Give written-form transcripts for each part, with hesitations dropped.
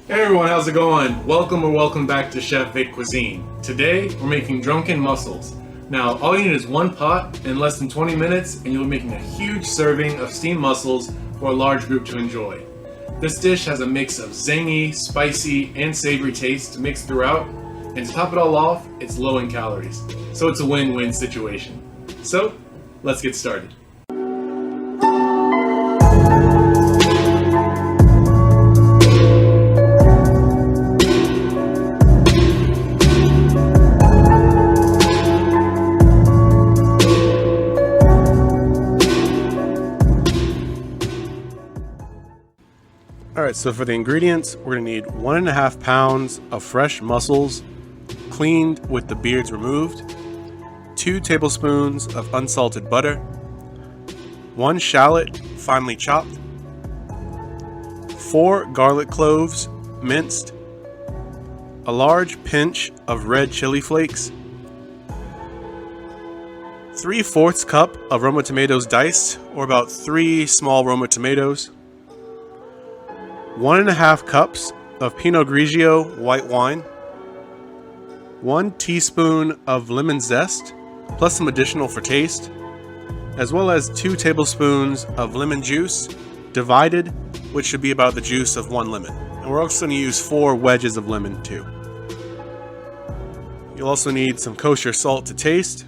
Hey everyone, how's it going? Welcome back to Chef Vic Cuisine. Today, we're making drunken mussels. Now, all you need is one pot in less than 20 minutes, and you'll be making a huge serving of steamed mussels for a large group to enjoy. This dish has a mix of zangy, spicy, and savory tastes mixed throughout, and to top it all off, it's low in calories. So it's a win-win situation. So, let's get started. Alright, so for the ingredients, we're going to need 1.5 pounds of fresh mussels, cleaned with the beards removed, 2 tablespoons of unsalted butter, 1 shallot finely chopped, 4 garlic cloves minced, a large pinch of red chili flakes, 3/4 cup of Roma tomatoes diced, or about 3 small Roma tomatoes, 1.5 cups of Pinot Grigio white wine, 1 teaspoon of lemon zest, plus some additional for taste, as well as 2 tablespoons of lemon juice, divided, which should be about the juice of 1 lemon. And we're also going to use 4 wedges of lemon too. You'll also need some kosher salt to taste,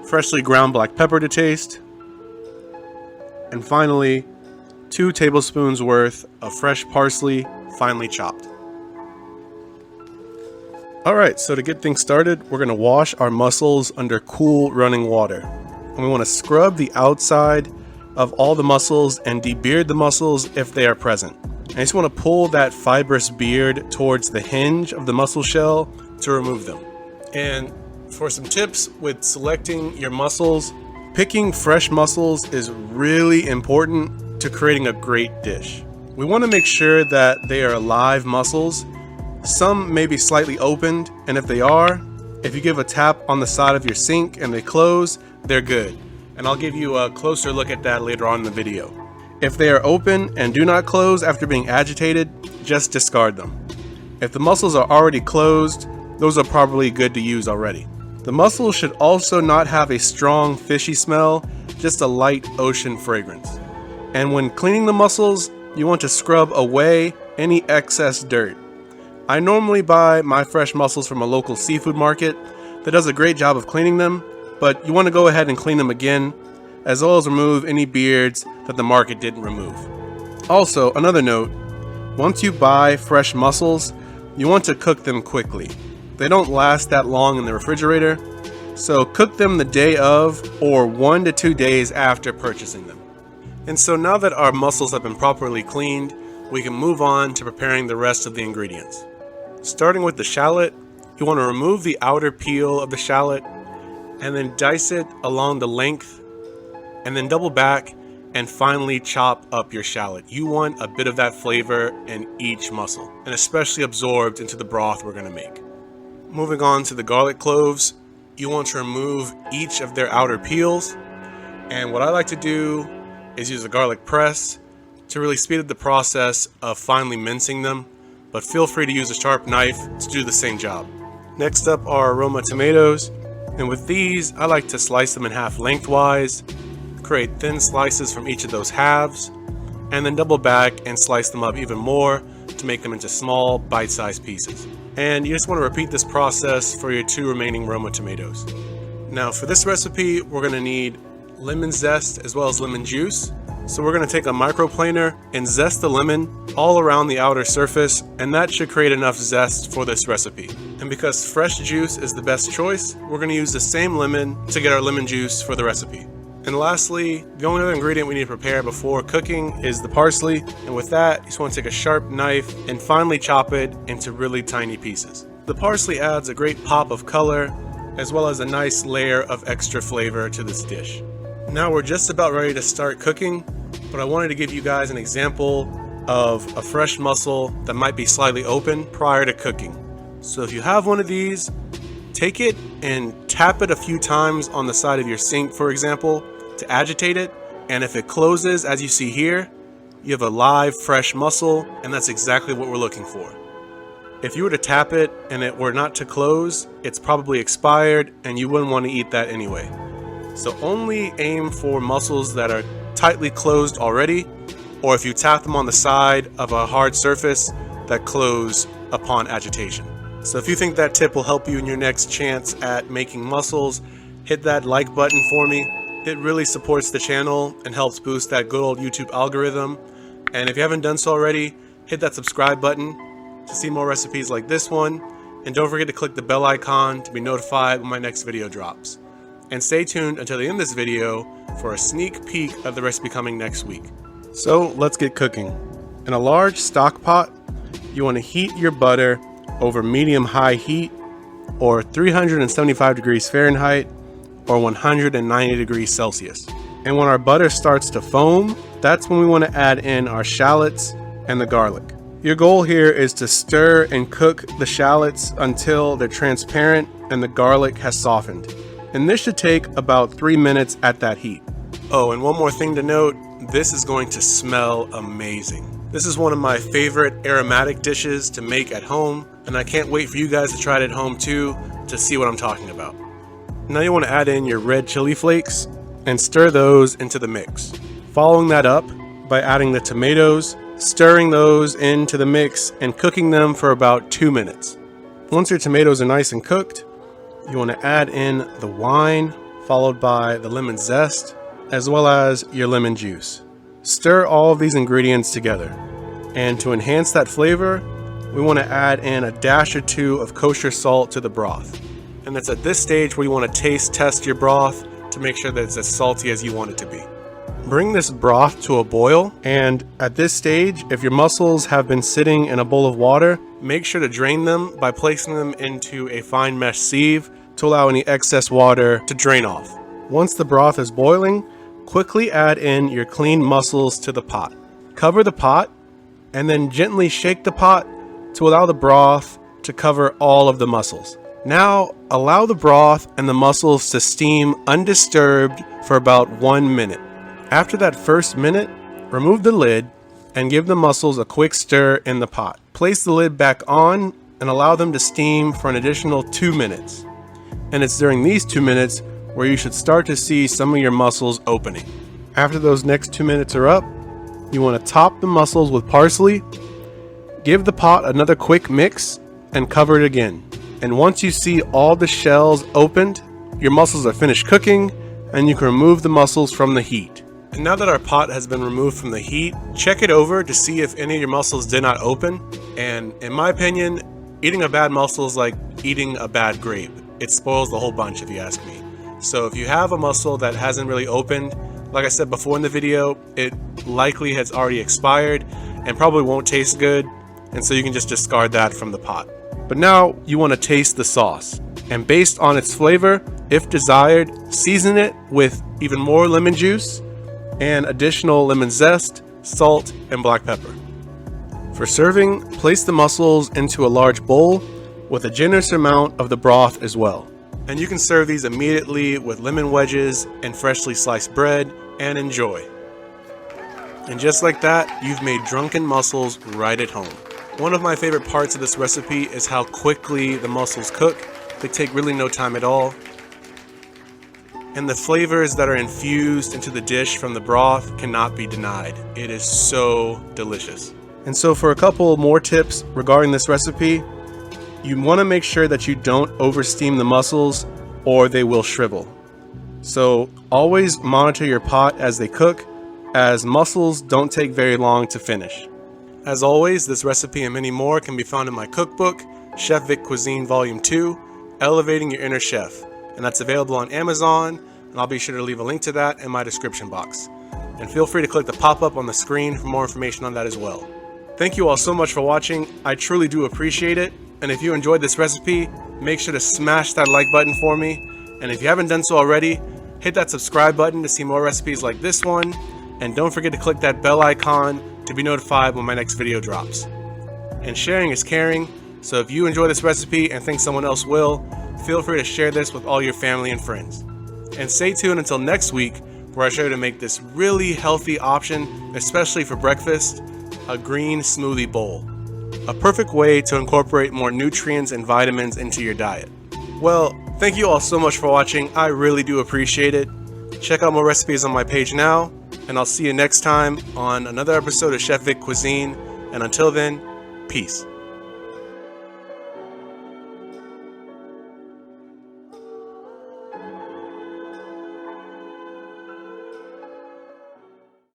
freshly ground black pepper to taste, and finally, 2 tablespoons worth of fresh parsley, finely chopped. Alright, so to get things started, we're going to wash our mussels under cool running water. And we want to scrub the outside of all the mussels and debeard the mussels if they are present. And I just want to pull that fibrous beard towards the hinge of the mussel shell to remove them. And for some tips with selecting your mussels, picking fresh mussels is really important to creating a great dish. We want to make sure that they are live mussels. Some may be slightly opened, and if they are, if you give a tap on the side of your sink and they close, they're good. And I'll give you a closer look at that later on in the video. If they are open and do not close after being agitated, just discard them. If the mussels are already closed, those are probably good to use already. The mussels should also not have a strong fishy smell, just a light ocean fragrance. And when cleaning the mussels, you want to scrub away any excess dirt. I normally buy my fresh mussels from a local seafood market that does a great job of cleaning them, but you want to go ahead and clean them again, as well as remove any beards that the market didn't remove. Also, another note, once you buy fresh mussels, you want to cook them quickly. They don't last that long in the refrigerator, so cook them the day of or 1 to 2 days after purchasing them. And so now that our mussels have been properly cleaned, we can move on to preparing the rest of the ingredients. Starting with the shallot, you want to remove the outer peel of the shallot and then dice it along the length and then double back and finally chop up your shallot. You want a bit of that flavor in each mussel and especially absorbed into the broth we're going to make. Moving on to the garlic cloves, you want to remove each of their outer peels, and what I like to do is use a garlic press to really speed up the process of finely mincing them, but feel free to use a sharp knife to do the same job. Next up are Roma tomatoes, and with these I like to slice them in half lengthwise, create thin slices from each of those halves, and then double back and slice them up even more to make them into small bite-sized pieces. And you just want to repeat this process for your 2 remaining Roma tomatoes. Now for this recipe, we're going to need lemon zest as well as lemon juice. So we're going to take a microplaner and zest the lemon all around the outer surface, and that should create enough zest for this recipe. And because fresh juice is the best choice, we're going to use the same lemon to get our lemon juice for the recipe. And lastly, the only other ingredient we need to prepare before cooking is the parsley, and with that, you just want to take a sharp knife and finely chop it into really tiny pieces. The parsley adds a great pop of color as well as a nice layer of extra flavor to this dish. Now we're just about ready to start cooking, but I wanted to give you guys an example of a fresh mussel that might be slightly open prior to cooking. So if you have one of these, take it and tap it a few times on the side of your sink, for example, to agitate it, and if it closes as you see here, you have a live, fresh mussel, and that's exactly what we're looking for. If you were to tap it and it were not to close, it's probably expired and you wouldn't want to eat that anyway. So only aim for mussels that are tightly closed already, or if you tap them on the side of a hard surface that close upon agitation. So if you think that tip will help you in your next chance at making mussels, hit that like button for me. It really supports the channel and helps boost that good old YouTube algorithm. And if you haven't done so already, hit that subscribe button to see more recipes like this one. And don't forget to click the bell icon to be notified when my next video drops. And stay tuned until the end of this video for a sneak peek of the recipe coming next week. So let's get cooking. In a large stock pot, you want to heat your butter over medium-high heat, or 375 degrees Fahrenheit, or 190 degrees Celsius. And when our butter starts to foam, that's when we want to add in our shallots and the garlic. Your goal here is to stir and cook the shallots until they're transparent and the garlic has softened. And this should take about 3 minutes at that heat. Oh, and one more thing to note, this is going to smell amazing. This is one of my favorite aromatic dishes to make at home, and I can't wait for you guys to try it at home too to see what I'm talking about. Now you want to add in your red chili flakes and stir those into the mix. Following that up by adding the tomatoes, stirring those into the mix and cooking them for about 2 minutes. Once your tomatoes are nice and cooked, you want to add in the wine, followed by the lemon zest, as well as your lemon juice. Stir all of these ingredients together. And to enhance that flavor, we want to add in a dash or two of kosher salt to the broth. And it's at this stage where you want to taste test your broth to make sure that it's as salty as you want it to be. Bring this broth to a boil, and at this stage, if your mussels have been sitting in a bowl of water, make sure to drain them by placing them into a fine mesh sieve to allow any excess water to drain off. Once the broth is boiling, quickly add in your cleaned mussels to the pot. Cover the pot and then gently shake the pot to allow the broth to cover all of the mussels. Now allow the broth and the mussels to steam undisturbed for about 1 minute. After that first minute, remove the lid and give the mussels a quick stir in the pot. Place the lid back on and allow them to steam for an additional 2 minutes. And it's during these 2 minutes where you should start to see some of your mussels opening. After those next 2 minutes are up, you want to top the mussels with parsley, give the pot another quick mix, and cover it again. And once you see all the shells opened, your mussels are finished cooking, and you can remove the mussels from the heat. And now that our pot has been removed from the heat, check it over to see if any of your mussels did not open. And in my opinion, eating a bad mussel is like eating a bad grape. It spoils the whole bunch if you ask me. So if you have a mussel that hasn't really opened, like I said before in the video, it likely has already expired and probably won't taste good, and so you can just discard that from the pot. But now you want to taste the sauce, and based on its flavor, if desired, season it with even more lemon juice and additional lemon zest, salt, and black pepper. For serving, place the mussels into a large bowl with a generous amount of the broth as well. And you can serve these immediately with lemon wedges and freshly sliced bread and enjoy. And just like that, you've made drunken mussels right at home. One of my favorite parts of this recipe is how quickly the mussels cook. They take really no time at all. And the flavors that are infused into the dish from the broth cannot be denied. It is so delicious. And so for a couple more tips regarding this recipe, you want to make sure that you don't oversteam the mussels or they will shrivel. So always monitor your pot as they cook, as mussels don't take very long to finish. As always, this recipe and many more can be found in my cookbook, Chef Vic Cuisine Volume 2, Elevating Your Inner Chef. And that's available on Amazon, and I'll be sure to leave a link to that in my description box. And feel free to click the pop-up on the screen for more information on that as well. Thank you all so much for watching. I truly do appreciate it. And if you enjoyed this recipe, make sure to smash that like button for me. And if you haven't done so already, hit that subscribe button to see more recipes like this one. And don't forget to click that bell icon to be notified when my next video drops. And sharing is caring, so if you enjoy this recipe and think someone else will, feel free to share this with all your family and friends. And stay tuned until next week, where I show you to make this really healthy option, especially for breakfast, a green smoothie bowl. A perfect way to incorporate more nutrients and vitamins into your diet. Well, thank you all so much for watching. I really do appreciate it. Check out more recipes on my page now, and I'll see you next time on another episode of Chef Vic Cuisine. And until then, peace.